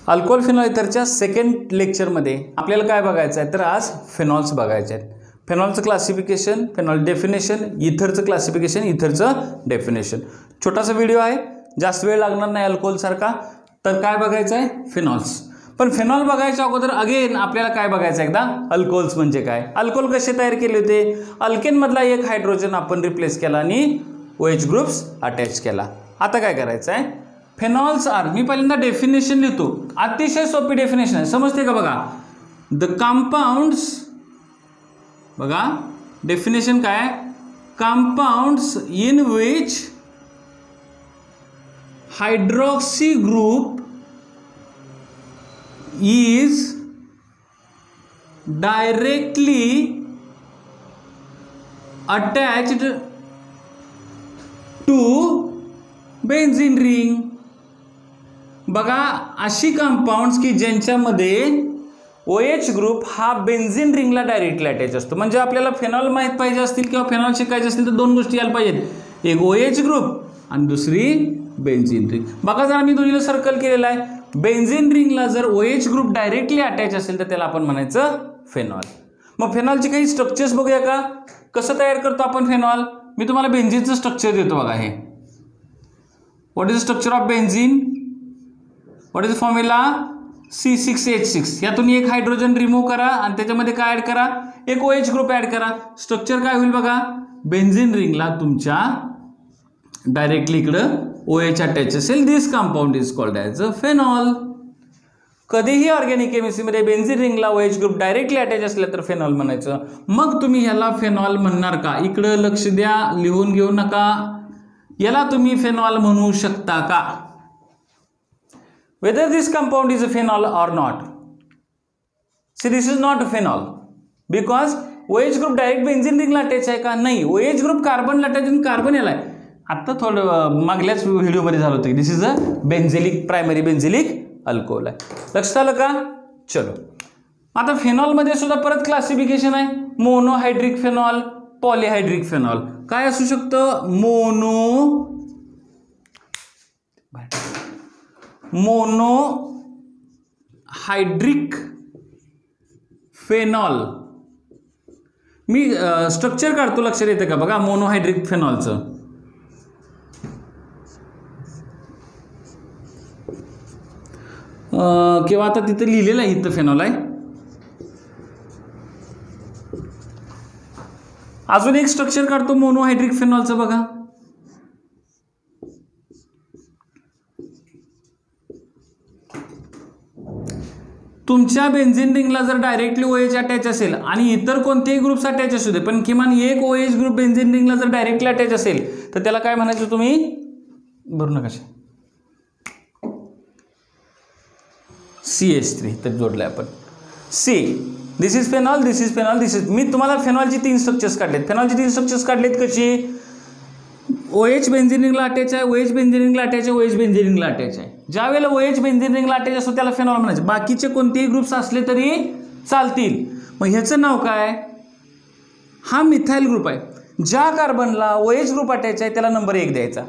Alcohol phenol इथरच्या second लेक्चरमध्ये आपल्याला काय बघायचं आहे तर आज फिनॉल्स बघायचे आहेत. फिनॉलचं क्लासिफिकेशन, फिनॉल डेफिनेशन, इथरचं क्लासिफिकेशन, इथरचं डेफिनेशन. छोटासा व्हिडिओ आहे, जास्त वेळ लागणार नाही अल्कोहोलसारखा. तर काय बघायचं आहे फिनॉल्स. पण फिनॉल बघायच्या अगोदर अगेन आपल्याला काय बघायचं एकदा अल्कोहोल्स म्हणजे काय, अल्कोहोल कसे तयार केले होते. अल्केनमधला एक हायड्रोजन आपण रिप्लेस केला आणि OH ग्रुप्स अटॅच केला. आता काय करायचं आहे फिनॉल्स आर, मी पहिल्यांदा डेफिनेशन लिहितो, अतिशय सोपी डेफिनेशन आहे, समजते का बघा. द कंपाउंड्स, बघा डेफिनेशन काय, compounds in which hydroxy group is directly attached to benzene ring. बघा अशी कंपाउंड्स की ज्यांच्यामध्ये OH ग्रुप हा बेन्झीन रिंगला डायरेक्टली अटॅच असतो. म्हणजे आपल्याला फिनॉल माहीत पाहिजे असतील किंवा फिनॉल शिकायचे असतील तर दोन गोष्टी यायला पाहिजेत, एक OH ग्रुप आणि दुसरी बेन्झीन रिंग. बघा जर आम्ही दोन्हीला सर्कल केलेला आहे, बेन्झीन रिंगला जर OH ग्रुप डायरेक्टली अटॅच असेल तर त्याला आपण म्हणायचं फिनॉल. मग फिनॉलचे काही स्ट्रक्चर्स बघूया का, कसं तयार करतो आपण फिनॉल. मी तुम्हाला बेन्झीनचं स्ट्रक्चर देतो बघा. हे what is the structure of benzene, what is the formula, C6H6. यातून एक हायड्रोजन रिमूव्ह करा आणि त्याच्यामध्ये काय ऍड करा, एक OH ग्रुप ऍड करा. स्ट्रक्चर काय होईल बघा, बेन्झीन रिंगला तुमच्या डायरेक्टली इकडं OH अटॅच असेल, this compound is called as a phenol. कधीही ऑर्गॅनिक केमिस्ट्रीमध्ये बेन्झीन रिंगला OH ग्रुप डायरेक्टली अटॅच असले तर फिनॉल म्हणायचं. मग तुम्ही ह्याला फिनॉल म्हणणार का, इकडं लक्ष द्या, लिहून घेऊ नका. याला तुम्ही फिनॉल म्हणू शकता का, whether this compound is a phenol or not. See, this is not a phenol because OH group direct benzene रिंगला अटॅच आहे का, नाही. OH ग्रुप कार्बनला अटॅच आणि कार्बन याला आहे. आता थोडं मागल्याच व्हिडिओमध्ये झालं होतं की this is a benzylic, primary benzylic alcohol आहे. लक्षात आलं का. चलो आता फिनॉलमध्ये सुद्धा परत क्लासिफिकेशन आहे, मोनोहायड्रिक फिनॉल, पॉलिहायड्रिक फिनॉल. काय असू शकतं, मोनोहायड्रिक फेनॉल. मी स्ट्रक्चर काढतो, लक्षात येतं का बघा मोनोहायड्रिक फेनॉलचं. किंवा आता तिथं लिहिलेलं आहे, इथं फेनॉल आहे. अजून एक स्ट्रक्चर काढतो मोनोहायड्रिक फेनॉलचं बघा. तुमच्या बेन्झीन रिंगला जर डायरेक्टली OH अटॅच असेल आणि इतर कोणतेही ग्रुप्स अटॅच असू दे, पण किमान एक OH ग्रुप बेन्झीन रिंगला जर डायरेक्टली अटॅच असेल तर त्याला काय म्हणायचं, तुम्ही भरू नका, CH3 तर जोडलं आपण. C, this is phenol, this is phenol, this is. मी तुम्हाला फेनॉलची तीन स्ट्रक्चर्स काढलेत. फेनॉलची तीन स्ट्रक्चर्स काढलेत कशी, OH बेन्झीन रिंगला अटॅच आहे, OH बेन्झीन रिंगला अटॅच आहे, OH बेन्झीन रिंगला अटॅच आहे. ज्या वेळेला OH बेन्झीन रिंगला अटॅच असतो त्याला फेनॉल म्हणायचं. बाकीचे कोणतेही ग्रुप्स असले तरी चालतील. मग ह्याचं नाव काय, हा मिथाइल ग्रुप आहे. ज्या कार्बनला OH ग्रुप अटॅच आहे त्याला नंबर 1 द्यायचा.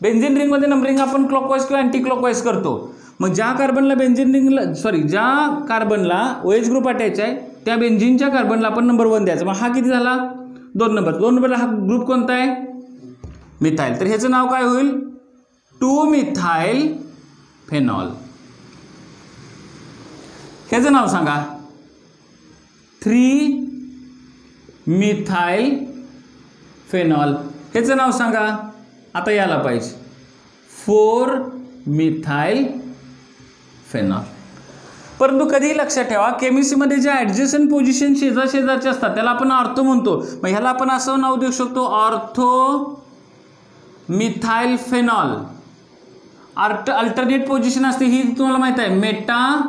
बेन्झीन रिंगमध्ये नंबरिंग आपण क्लॉकवाईज किंवा अँटी क्लॉकवाईज करतो. मग ज्या कार्बनला ज्या कार्बनला OH ग्रुप अटॅच आहे त्या बेन्झीनच्या कार्बनला आपण नंबर 1 द्यायचा. मग हा किती झाला, 2 नंबर. 2 नंबरला हा ग्रुप कोणता आहे, मिथाइल. तर ह्याचं नाव काय होईल, 2-मिथाइल फेनॉल. ह्याचं नाव सांगा, 3-मिथाइल फेनॉल. ह्याचं नाव सांगा, आता याला पाहिजे, 4-मिथाइल फेनॉल. परंतु कधीही लक्षात ठेवा, केमिस्ट्रीमध्ये ज्या ॲडजस्टंट पोझिशन शेजारचे असतात त्याला आपण ऑर्थो म्हणतो. मग ह्याला आपण असं नाव देऊ शकतो, ortho methyl phenol. Alternate position असते ही तुम्हाला माहित आहे, मेटा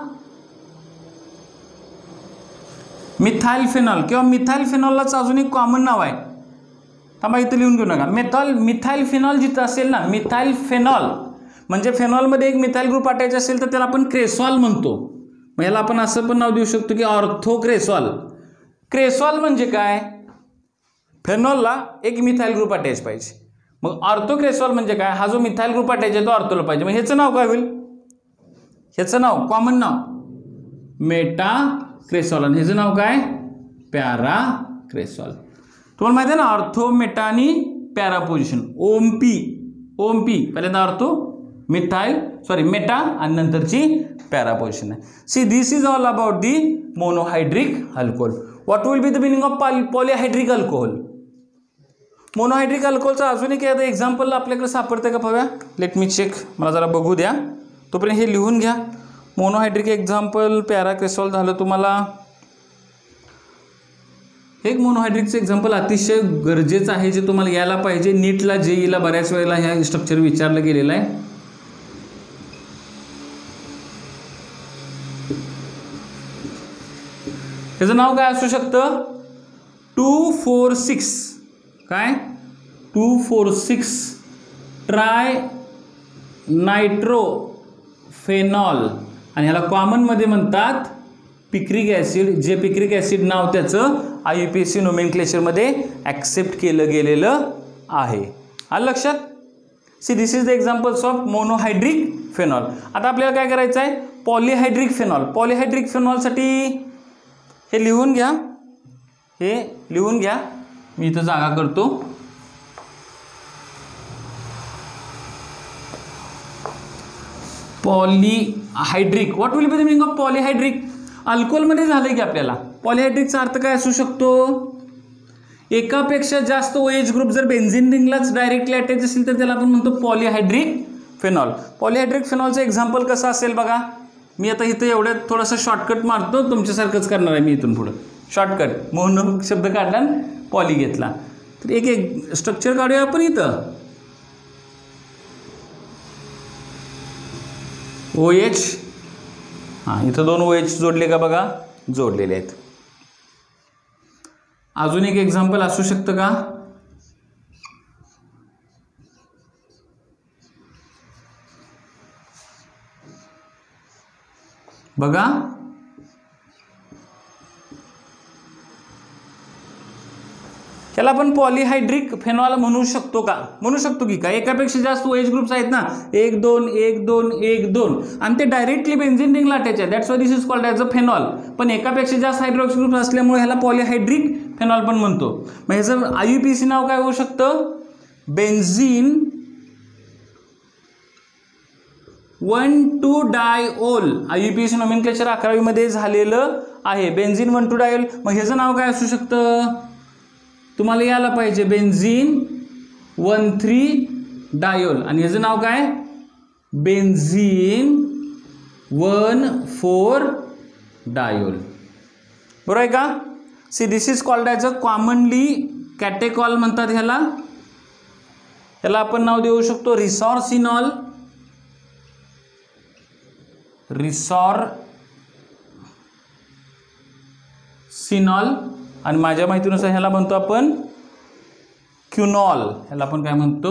मिथाइल फेनॉल किंवा मिथाइल फेनॉललाच अजून एक कॉमन नाव आहे. थांबा इथं लिहून घेऊ नका. मिथाइल फेनॉल जिथं असेल ना, मिथाइल फेनॉल म्हणजे फेनॉलमध्ये एक मिथाइल ग्रुप अटॅच असेल तर त्याला आपण क्रेसॉल म्हणतो. मग याला आपण असं पण नाव देऊ शकतो की ऑर्थो क्रेसॉल. क्रेसॉल म्हणजे काय, फेनॉलला एक मिथाइल ग्रुप अटॅच पाहिजे. मग ऑर्थोक्रेसॉल म्हणजे काय, हा जो मिथाइल ग्रुप अटॅच आहे तो ऑर्थोला पाहिजे. मग ह्याचं नाव काय होईल, ह्याचं नाव कॉमन नाव मेटाक्रेसॉल आणि ह्याचं नाव काय पॅराक्रेसॉल. तुम्हाला माहिती आहे ना ऑर्थो मेटा आणि पॅरा पोझिशन. ओमपी पहिल्यांदा ऑर्थो मेटा आणि नंतरची पॅरा पोझिशन आहे. See this is all about the monohydric alcohol. What will be the meaning of polyhydric alcohol. Monohydric अल्कोहोलचा अजून एक एक्झाम्पल आपल्याकडे सापडते का पाहूया. लेट मी चेक, मला जरा बघू द्या. तोपर्यंत हे लिहून घ्या. मोनोहायड्रिक एक्झाम्पल पॅराक्रेसॉल झालं. तुम्हाला एक मोनोहायड्रिकचं एक्झाम्पल अतिशय गरजेचं आहे जे तुम्हाला यायला पाहिजे. नीटला जेईला बऱ्याच वेळेला ह्या स्ट्रक्चर विचारलं गेलेलं आहे. ह्याचं नाव काय असू शकतं 2,4,6 काय 2,4,6 ट्राय नायट्रोफेनॉल आणि ह्याला कॉमनमध्ये म्हणतात पिक्रिक ॲसिड. जे पिक्रिक ॲसिड नाव त्याचं IUPAC नोमेनक्लेचरमध्ये ॲक्सेप्ट केलं गेलेलं आहे. आलं लक्षात. See this is the examples of monohydric phenol. आता आपल्याला काय करायचं आहे पॉलिहायड्रिक फेनॉल. पॉलिहायड्रिक फेनॉलसाठी हे लिहून घ्या. मी इथं जागा करतो. Polyhydric. What will be the meaning of polyhydric. अल्कोहोलमध्ये झालंय की आपल्याला पॉलिहायड्रिकचा अर्थ काय असू शकतो एकापेक्षा जास्त OH ग्रुप जर बेन्झीन रिंगलाच डायरेक्टली अटॅच असेल तर त्याला आपण म्हणतो पॉलिहायड्रिक फेनॉल. पॉलिहायड्रिक फेनॉलचं एक्झाम्पल कसं असेल बघा. मी आता इथं एवढ्यात थोडासा शॉर्टकट मारतो. तुमच्यासारखंच करणार आहे मी इथून पुढं. शॉर्टकट मोनो शब्द काढला पॉली घेतला. तर एक स्ट्रक्चर काढूया आपण इथं. OH हां इथं 2 OH जोडले का बघा जोडलेले आहेत. अजून एक एक्झाम्पल असू शकतं का बघा. त्याला आपण पॉलिहायड्रिक फेनॉल म्हणू शकतो का. म्हणू शकतो की काय. एकापेक्षा जास्त OH ग्रुप्स आहेत ना 1 2 1 2 1 2 आणि ते डायरेक्टली बेन्झीन रिंगला अटॅच आहे. That's why this is called as a phenol. पण एकापेक्षा जास्त हायड्रॉक्सी ग्रुप असल्यामुळे ह्याला पॉलिहायड्रिक फेनॉल पण म्हणतो. मग ह्याचं IUPAC नाव काय होऊ शकतं बेन्झीन 1,2-डायओल. IUPAC नोमेनक्लेचर 11वी मध्ये झालेलं आहे. बेन्झीन 1,2-डायओल. मग ह्याचं नाव काय असू शकतं तुम्हाला यायला पाहिजे बेन्झीन 1,3-डायोल आणि ह्याचं नाव काय बेन्झीन 1,4-डायोल. बरोबर आहे का. See this is called as a commonly catechol म्हणतात ह्याला. ह्याला आपण नाव देऊ शकतो रिसॉर्सिनॉल. रिसॉर्सिनॉल आणि माझ्या माहितीनुसार ह्याला म्हणतो आपण क्युनॉल. ह्याला आपण काय म्हणतो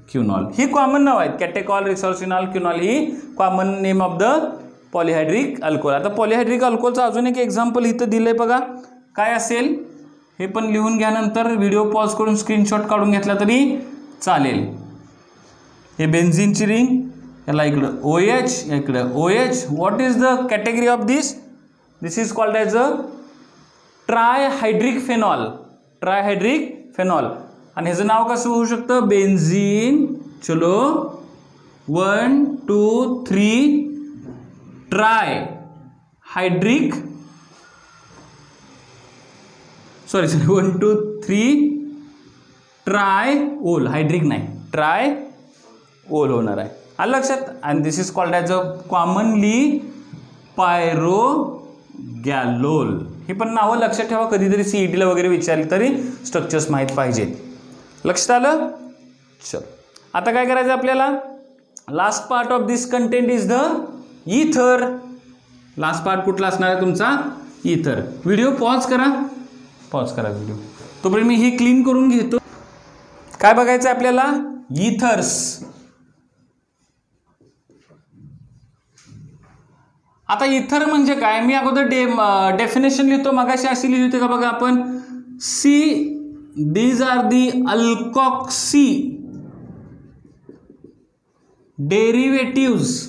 क्युनॉल. ही कॉमन नाव आहेत. कॅटेकॉल रिसॉर्सिनॉल क्युनॉल ही common name of the polyhydric alcohol. आता पॉलिहायड्रिक अल्कोहोलचं अजून एक एक्झाम्पल इथं दिलंय बघा. काय असेल हे पण लिहून घ्या. नंतर व्हिडिओ पॉज करून स्क्रीनशॉट काढून घेतला तरी चालेल. हे बेन्झीनची रिंग याला इकडं OH इकडं OH. What is the category of this. This is called as a trihydric phenol. Trihydric phenol आणि ह्याचं नाव कसं होऊ शकतं बेन्झीन चलो 1 2 3 ट्रायहायड्रिक 1 2 3 ट्रायओल. हायड्रिक नाही ट्रायओल होणार आहे. आलं लक्षात. आणि this is called as a commonly pyrogallol. हे पण नावं लक्षात ठेवा. कधीतरी CETला वगैरे विचारली तरी स्ट्रक्चर्स माहीत पाहिजेत. लक्षात आलं. चल आता काय करायचं आपल्याला. Last part of this content is the इथर. लास्ट पार्ट कुठला असणार आहे तुमचा इथर. व्हिडिओ पॉज करा व्हिडिओ. तोपर्यंत मी हे क्लीन करून घेतो. काय बघायचं आपल्याला इथर्स. आता इथर म्हणजे काय मी अगोदर डेफिनेशन लिहितो. मगाशी अशी लिहिली होती का बघा आपण. These are the alkoxy derivatives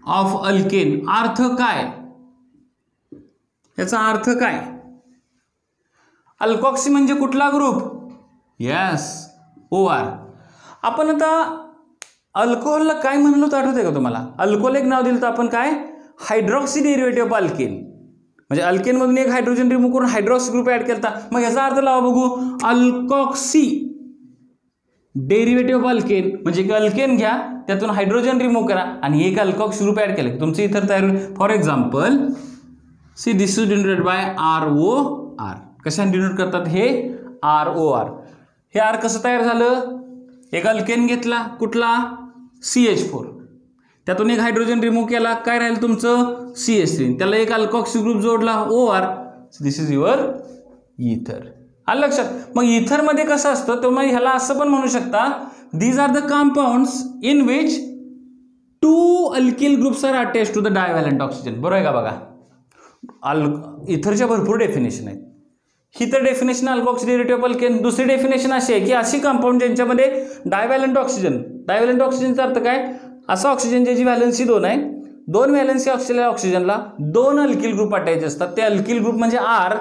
of alkane, अर्थ काय, याचा अर्थ काय? अल्कॉक्सी म्हणजे कुठला ग्रुप? Yes, OR. आपण आता अल्कोहोलला काय म्हणलो होतं आठवतंय का तुम्हाला? अल्कोहोल एक नाव दिलं तर आपण काय, हायड्रॉक्सी डेरिव्हेटिव्ह ऑफ अल्केन, म्हणजे अल्केन मधून एक हायड्रोजन रिमूव्ह करून हायड्रॉक्सी ग्रुप ऍड केला. मग याचा अर्थ लावा बघू. अल्कॉक्सी डेरिव्हेटिव्ह ऑफ अल्केन म्हणजे एक अल्केन घ्या, त्यातून हायड्रोजन रिमूव्ह करा आणि एक अल्कॉक्सी ग्रुप ऍड केलं, तुमचं इथर तयार होईल. For example C this is denoted by ROR. कशाने डिनोट करतात हे? ROR. हे R कसं तयार झालं? एक अल्केन घेतला, कुठला? CH4, त्यातून एक हायड्रोजन रिमूव्ह केला, काय राहील तुमचं? CH3, त्याला एक अल्कॉक्सी ग्रुप जोडला, OR. दिस इज युअर इथर. आलं लक्षात? मग इथर मध्ये कसं असतं, तर मग ह्याला असं पण म्हणू शकता, these are the compounds in which 2 alkyl groups are attached to the divalent oxygen. बरोबर आहे का? बघा, इथरच्या भरपूर डेफिनेशन आहेत. ही तर डेफिनेशन अल्कॉक्सी डेरिव्हेटिव्ह ऑफ अल्केन. दुसरी डेफिनेशन अशी आहे की अशी कंपाऊंड ज्यांच्यामध्ये डायव्हॅलंट ऑक्सिजनचा अर्थ काय? असा ऑक्सिजन ज्याची व्हॅलन्सी 2 आहे, 2 व्हॅलन्सी ऑक्सिजनला 2 अल्किल ग्रुप अटॅच असतात. ते अल्किल ग्रुप म्हणजे R,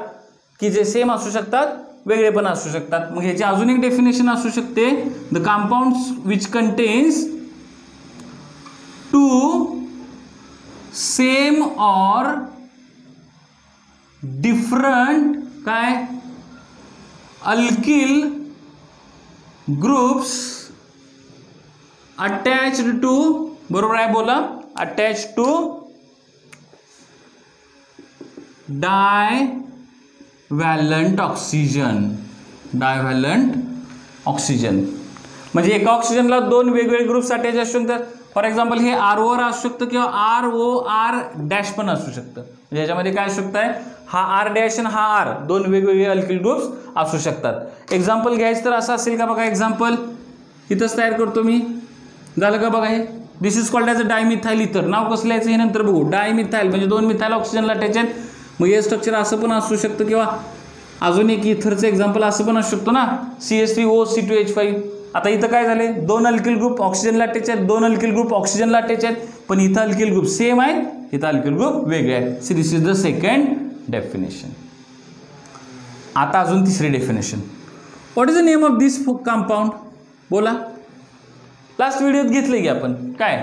की जे सेम असू शकतात, वेगळे पण असू शकतात. मग ह्याची अजून एक डेफिनेशन असू शकते, the compounds which contains 2 same or different काय अल्किल ग्रुप्स अटॅच्ड टू, बरोबर आहे बोला, अटॅच टू डायव्हॅलंट ऑक्सिजन. म्हणजे एका ऑक्सिजनला 2 वेगवेगळे ग्रुप्स अटॅच असू शकतात. फॉर एक्झाम्पल हे ROR असू शकतं किंवा ROR डॅश पण असू शकतं. म्हणजे याच्यामध्ये काय असू शकतं, हा R डॅश आणि हा R 2 वेगवेगळे अल्किल ग्रुप्स असू शकतात. एक्झाम्पल घ्यायचं तर असं असेल का? बघा, एक्झाम्पल इथंच तयार करतो मी. झालं का? बघा, हे this is called as a dimethyl ether. नाव कसलं यायचं हे नंतर बघू. डायमिथाइल म्हणजे 2 मिथाइल ऑक्सिजनला अटॅच आहेत. मग हे स्ट्रक्चर असं पण असू शकतं किंवा अजून एक इथरचं एक्झाम्पल असं पण असू शकतो ना, CH3OC2H5. आता इथं काय झाले, 2 अल्किल ग्रुप ऑक्सिजनला अटॅच आहेत, 2 अल्किल ग्रुप ऑक्सिजनला अटॅच आहेत, पण इथं अल्किल ग्रुप सेम आहेत, इथं अल्किल ग्रुप वेगळे आहेत. C this is the second definition. आता अजून तिसरी definition. What is the name of this compound? बोला. लास्ट व्हिडिओत घेतले की आपण काय,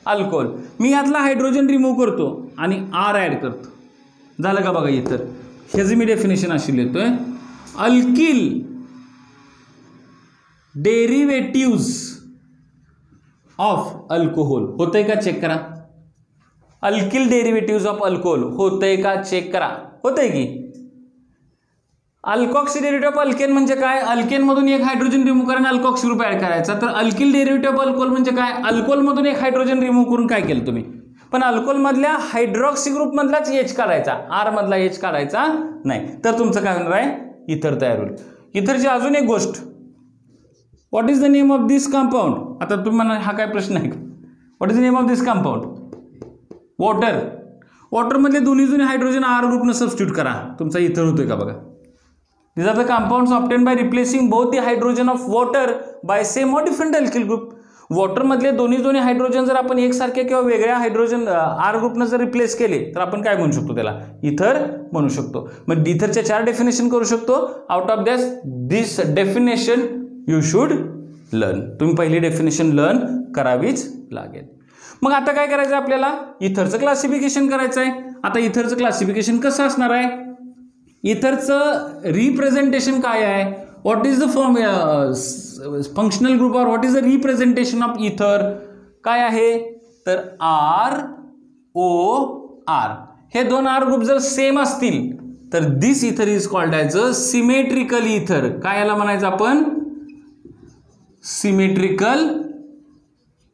अल्कोहोल. मी यातला हायड्रोजन रिमूव्ह करतो आणि R ॲड करतो. झालं का? बघा, इथं ह्याची मी डेफिनेशन अशी लिहितोय, अल्किल डेरिव्हेटिव्स ऑफ अल्कोहोल. होतंय का? चेक करा. अल्किल डेरिव्हेटिव्स ऑफ अल्कोहोल होतंय का? चेक करा. होतंय की? अल्कॉक्सी डेरिव्हेटिव्ह ऑफ अल्केन म्हणजे काय? अल्केन मधून एक हायड्रोजन रिमूव्ह करून अल्कॉक्सी ग्रुप ऍड करायचा. तर अल्किल डेरिव्हेटिव्ह ऑफ अल्कोहोल म्हणजे काय? अल्कोहोल मधून एक हायड्रोजन रिमूव्ह करून काय केलं तुम्ही, पण अल्कोहोल मधल्या हायड्रॉक्सी ग्रुप मधलाच H काढायचा, R मधला H काढायचा नाही. तर तुमचं काय होणार आहे? इथर तयार होईल. इथरची अजून एक गोष्ट, what is the name of this compound? आता तुम्ही म्हणा, हा काय प्रश्न आहे का? What is the name of this compound? Water. वॉटरमधले दोन्ही हायड्रोजन R ग्रुपनं सबस्टिट्यूट करा, तुमचा इथर होतोय का? बघा, these are the compounds obtained by replacing both the hydrogen of water by same or different alkyl group. Water मधले दोन्ही हायड्रोजन जर आपण एकसारख्या किंवा वेगळ्या हायड्रोजन R ग्रुपनं जर रिप्लेस केले तर आपण काय म्हणू शकतो? त्याला इथर म्हणू शकतो. मग इथरच्या 4 डेफिनेशन करू शकतो. Out of this definition you should learn. तुम्ही पहिली डेफिनेशन लर्न करावीच लागेल. मग आता काय करायचं आपल्याला? इथरचं क्लासिफिकेशन करायचं आहे. आता इथरचं क्लासिफिकेशन कसं असणार आहे? इथरचं रिप्रेझेंटेशन काय आहे? What is the form functional group और what is the representation of ether काय आहे? तर ROR. हे 2 R ग्रुप जर सेम असतील तर this ether is called as a symmetrical ether. काय याला म्हणायचं आपण? Symmetrical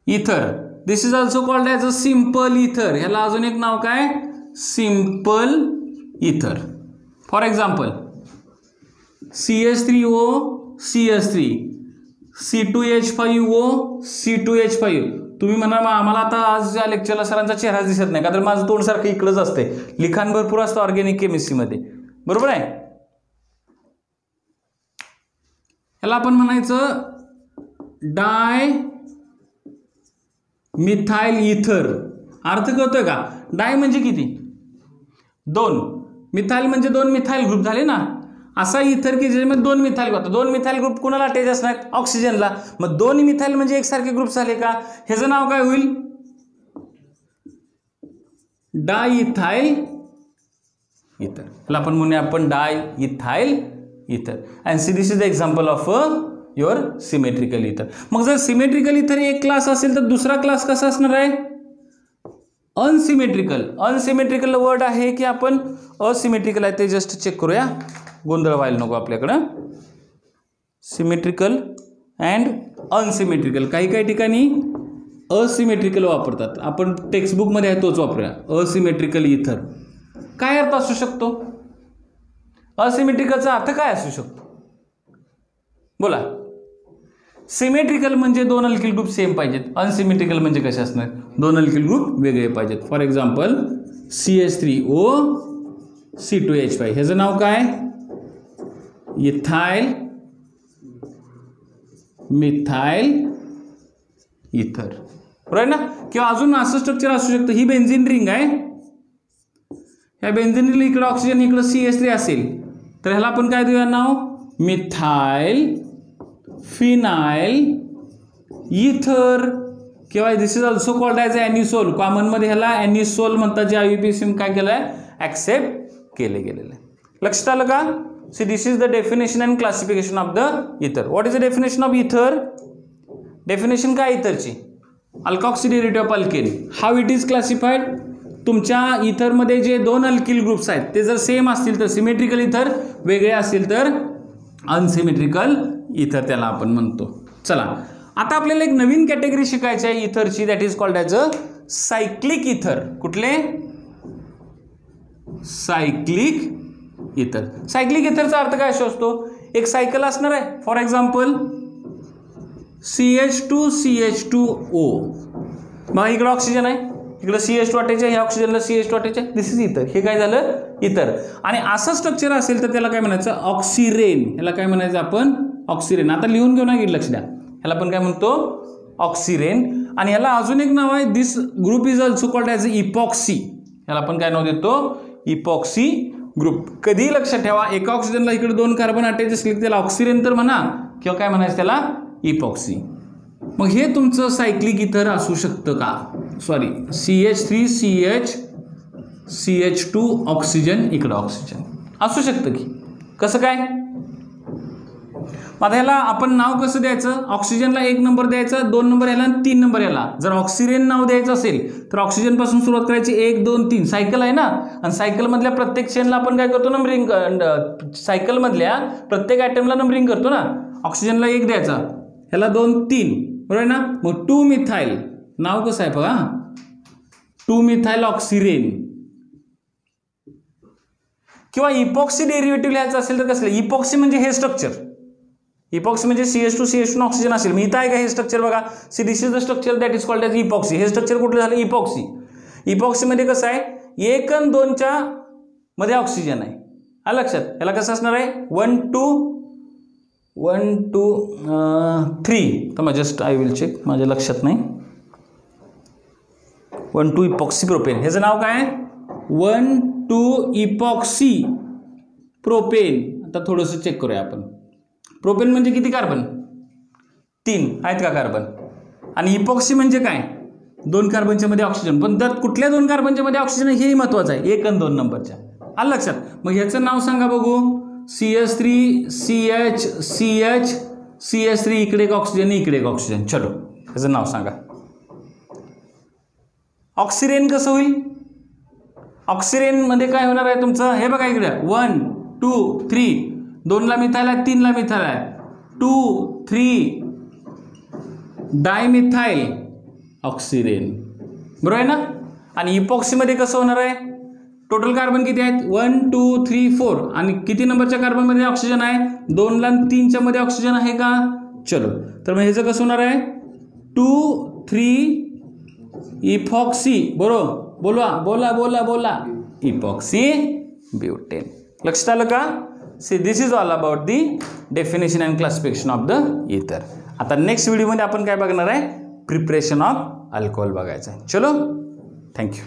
ether. This is also called as a simple ether. ह्याला अजून एक नाव काय? Simple ether. For example CH3O CH3, C2H5O C2H5. तुम्ही म्हणा आम्हाला आता आज या लेक्चरला सरांचा चेहरा दिसत नाही का, तर माझं तोंड सारखं इकडंच असते. लिखाण भरपूर असतं ऑर्गॅनिक केमिस्ट्रीमध्ये, बरोबर आहे. ह्याला आपण म्हणायचं मिथाइल इथर. अर्थ कळतोय का? डाय म्हणजे किती? 2. मिथाइल म्हणजे 2 मिथाइल ग्रुप झाले ना. असा इथर की ज्याच्यामध्ये 2 मिथाइल ग्रुप. 2 मिथाइल ग्रुप कुणाला अटॅच असणार? ऑक्सिजनला. मग 2 मिथाइल म्हणजे एकसारखे ग्रुप झाले का? ह्याचं नाव काय होईल? डायइथाइल इथर. ह्याला आपण म्हणूया आपण डायइथाइल इथर. And C this is the example of your symmetrical इथर. मग जर सिमेट्रिकल इथर एक क्लास असेल तर दुसरा क्लास कसा असणार आहे? अनसिमेट्रिकल. अनसिमेट्रिकल वर्ड आहे की आपण असिमेट्रिकल आहे ते जस्ट चेक करूया, गोंधळ व्हायला नको आपल्याकडं. Symmetrical and unsymmetrical. काही काही ठिकाणी असिमेट्रिकल वापरतात. आपण टेक्स्टबुकमध्ये आहे तोच वापरूया. असिमेट्रिकल इथर काय अर्थ असू शकतो? असिमेट्रिकलचा अर्थ काय असू शकतो? बोला. सिमेट्रिकल म्हणजे 2 अल्किल ग्रुप सेम पाहिजेत. अनसिमेट्रिकल म्हणजे कसे असणार? 2 अल्किल ग्रुप वेगळे पाहिजेत. For example CH3O C2H5. ह्याचं नाव काय? इथाइल मिथाइल इथर. बरोबर ना? किंवा अजून असं स्ट्रक्चर असू शकतं. ही बेन्झीन रिंग आहे. ह्या बेन्झीन रिंग इकडे ऑक्सिजन इकडे CH3 असेल तर ह्याला आपण काय देऊया नाव? मिथाइल फिनाइल इथर. किंवा दिस इज ऑल्सो कॉल्ड ॲज ॲनिसोल. कॉमनमध्ये ह्याला ॲनिसोल म्हणतात, जे IUPAC काय केलं आहे? ॲक्सेप्ट केले गेलेलं आहे. लक्षात आलं का? See this is the definition and classification of the ether. What is the definition of ether? Definition काय इथरची? Alkoxy derivative of alkane. How it is classified? तुमच्या इथरमध्ये जे 2 अल्किल ग्रुप्स आहेत ते जर सेम असतील तर सिमेट्रिकल इथर, वेगळे असतील तर अनसिमेट्रिकल इथर त्याला आपण म्हणतो. चला आता आपल्याला एक नवीन कॅटेगरी शिकायची आहे इथरची, that is called as a cyclic ether. कुठले? सायक्लिक इथर. सायक्लिक इथरचा अर्थ काय असतो? एक सायकल असणार आहे. For example CH2CH2O. मग इकडे ऑक्सिजन आहे, इकडे CH2 अटॅच आहे, ह्या ऑक्सिजनला CH2 अटॅच आहे. दिस इज इथर. हे काय झालं? इथर. आणि असं स्ट्रक्चर असेल तर त्याला काय म्हणायचं? ऑक्सिरेन. ह्याला काय म्हणायचं आपण? ऑक्सिरेन. आता लिहून घेऊ ना, लक्ष द्या. ह्याला आपण काय म्हणतो? ऑक्सिरेन. आणि ह्याला अजून एक नाव आहे. This group is also called as epoxy. ह्याला आपण काय नाव देतो? Epoxy group. कधीही लक्षात ठेवा, एका ऑक्सिजनला इकडे 2 कार्बन अटॅच असले त्याला ऑक्सिरेन तर म्हणा, किंवा काय म्हणायचं त्याला? इपॉक्सी. मग हे तुमचं सायक्लिक इथर असू शकतं का? सॉरी, CH3CH CH2 ऑक्सिजन, इकडं ऑक्सिजन असू शकतं की. कसं काय? आता ह्याला आपण नाव कसं द्यायचं? ऑक्सिजनला 1 नंबर द्यायचा, 2 नंबर याला, 3 नंबर याला. जर ऑक्सिरेन नाव द्यायचं असेल तर ऑक्सिजन पासून सुरुवात करायची. 1 2 3 सायकल आहे ना. आणि सायकलमधल्या प्रत्येक चेनला आपण काय करतो? नंबरिंग. सायकलमधल्या प्रत्येक आयटमला नंबरिंग करतो ना. ऑक्सिजनला 1 द्यायचा, ह्याला 2 3. बरोबर आहे ना? मग 2 मिथाइल नाव कसं आहे बघा? 2 मिथाइल ऑक्सिरेन. किंवा इपॉक्सी डेरिव्हेटिव्ह लिहायचं असेल तर कसं? इपॉक्सी म्हणजे हे स्ट्रक्चर. इपॉक्सी म्हणजे CH2CH2 ऑक्सिजन असेल. मी इथं आहे का हे स्ट्रक्चर बघा? C this is the structure that is called as epoxy. हे स्ट्रक्चर कुठलं झालं? इपॉक्सी. इपॉक्सीमध्ये कसं आहे? 1 आणि 2च्या मध्ये ऑक्सिजन आहे. हा लक्षात. याला कसं असणार आहे? 1 2 1 2 3. तर मग जस्ट आय विल चेक, माझ्या लक्षात नाही. 1 2 इपॉक्सी प्रोपेन. ह्याचं नाव काय? 1 2 इपॉक्सी प्रोपेन. आता थोडंसं चेक करूया आपण. प्रोपेन म्हणजे किती कार्बन? 3 आहेत का कार्बन? आणि इपॉक्सी म्हणजे काय? 2 कार्बनच्या मध्ये ऑक्सिजन. पण त्यात कुठल्या 2 कार्बनच्या मध्ये ऑक्सिजन हेही महत्वाचं आहे. 1 आणि 2 नंबरच्या. आलं लक्षात? मग ह्याचं नाव सांगा बघू. CH3 CH CH CH3 इकडे एक ऑक्सिजन, इकडे एक ऑक्सिजन. चलो ह्याचं नाव सांगा. ऑक्सिरेन कसं होईल? ऑक्सिरेन मध्ये काय होणार आहे तुमचं? हे बघा इकडे 1 2 3. 2ला मिथाइल आहे, 3ला मिथाइल आहे. 2 3 डायमिथाइल ऑक्सिरेन. बरोबर आहे ना? आणि इपॉक्सीमध्ये कसं होणार आहे? टोटल कार्बन किती आहेत? 1 2 3 4. आणि किती नंबरच्या कार्बनमध्ये ऑक्सिजन आहे? 2ला 3च्या मध्ये ऑक्सिजन आहे का? चलो, तर मग ह्याचं कसं होणार आहे? 2 3 इपॉक्सी. बरोबर. बोला बोला बोला बोला. Epoxy butane. लक्षात आलं का? See this is all about the definition and classification of the इथर. आता नेक्स्ट व्हिडिओमध्ये आपण काय बघणार आहे? प्रिपरेशन ऑफ अल्कोहोल बघायचं आहे. चलो, थँक्यू.